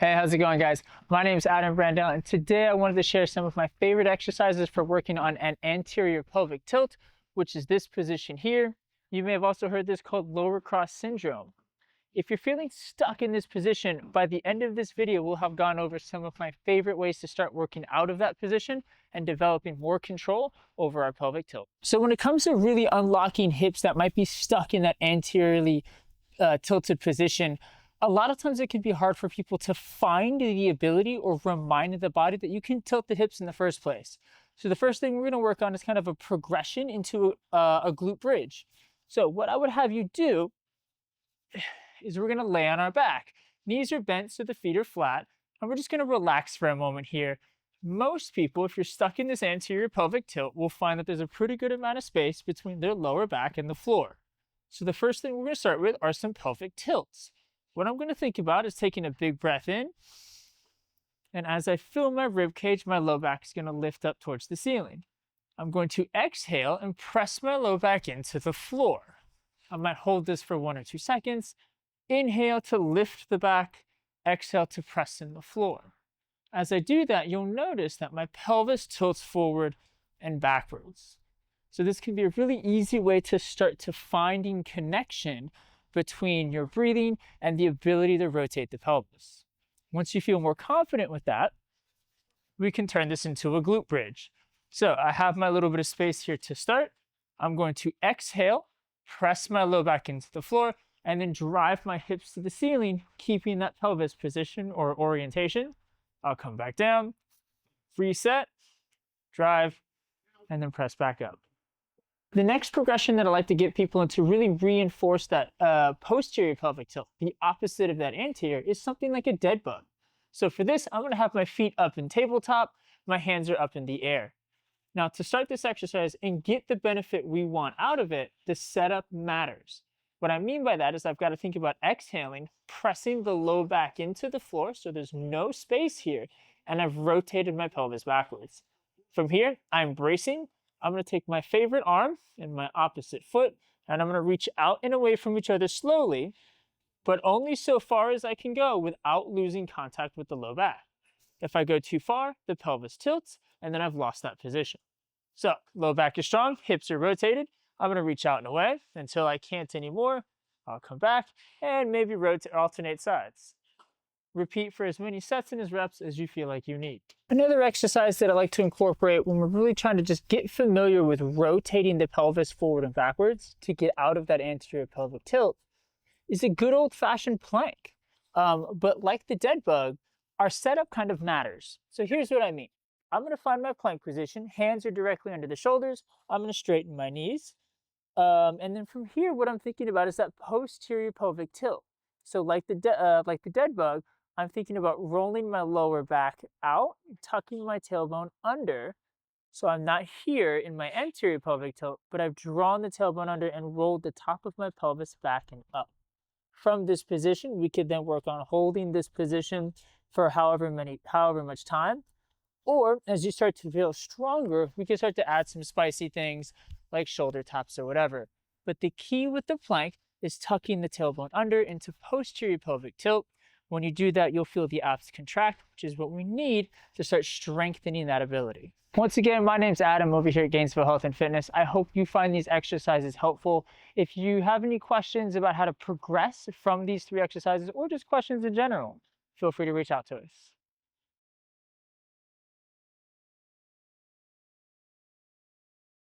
Hey, how's it going, guys? My name is Adam Brandell, and today I wanted to share some of my favorite exercises for working on an anterior pelvic tilt, which is this position here. You may have also heard this called lower cross syndrome. If you're feeling stuck in this position, by the end of this video, we'll have gone over some of my favorite ways to start working out of that position and developing more control over our pelvic tilt. So when it comes to really unlocking hips that might be stuck in that anteriorly tilted position, a lot of times it can be hard for people to find the ability or remind the body that you can tilt the hips in the first place. So the first thing we're going to work on is kind of a progression into a glute bridge. So what I would have you do is we're going to lay on our back. Knees are bent so the feet are flat, and we're just going to relax for a moment here. Most people, if you're stuck in this anterior pelvic tilt, will find that there's a pretty good amount of space between their lower back and the floor. So the first thing we're going to start with are some pelvic tilts. What I'm going to think about is taking a big breath in, and as I fill my rib cage, my low back is going to lift up towards the ceiling. I'm going to exhale and press my low back into the floor. I might hold this for 1 or 2 seconds. Inhale to lift the back, exhale to press in the floor. As I do that, you'll notice that my pelvis tilts forward and backwards. So this can be a really easy way to start to finding connection between your breathing and the ability to rotate the pelvis. Once you feel more confident with that, we can turn this into a glute bridge. So I have my little bit of space here to start. I'm going to exhale, press my low back into the floor, and then drive my hips to the ceiling, keeping that pelvis position or orientation. I'll come back down, reset, drive, and then press back up. The next progression that I like to get people in to really reinforce that posterior pelvic tilt, the opposite of that anterior, is something like a dead bug. So for this, I'm going to have my feet up in tabletop, my hands are up in the air. Now to start this exercise and get the benefit we want out of it, the setup matters. What I mean by that is I've got to think about exhaling, pressing the low back into the floor so there's no space here, and I've rotated my pelvis backwards. From here, I'm bracing. I'm going to take my favorite arm and my opposite foot, and I'm going to reach out and away from each other slowly, but only so far as I can go without losing contact with the low back. If I go too far, the pelvis tilts, and then I've lost that position. So low back is strong, hips are rotated. I'm going to reach out and away until I can't anymore. I'll come back and maybe alternate sides. Repeat for as many sets and as reps as you feel like you need. Another exercise that I like to incorporate when we're really trying to just get familiar with rotating the pelvis forward and backwards to get out of that anterior pelvic tilt is a good old-fashioned plank. But like the dead bug, our setup kind of matters. So here's what I mean. I'm going to find my plank position. Hands are directly under the shoulders. I'm going to straighten my knees. And then from here, what I'm thinking about is that posterior pelvic tilt. So like the dead bug, I'm thinking about rolling my lower back out, tucking my tailbone under. So I'm not here in my anterior pelvic tilt, but I've drawn the tailbone under and rolled the top of my pelvis back and up. From this position, we could then work on holding this position for however much time. Or as you start to feel stronger, we can start to add some spicy things like shoulder taps or whatever. But the key with the plank is tucking the tailbone under into posterior pelvic tilt. When you do that, you'll feel the abs contract, which is what we need to start strengthening that ability. Once again, my name's Adam over here at Gainesville Health and Fitness. I hope you find these exercises helpful. If you have any questions about how to progress from these 3 exercises or just questions in general, feel free to reach out to us.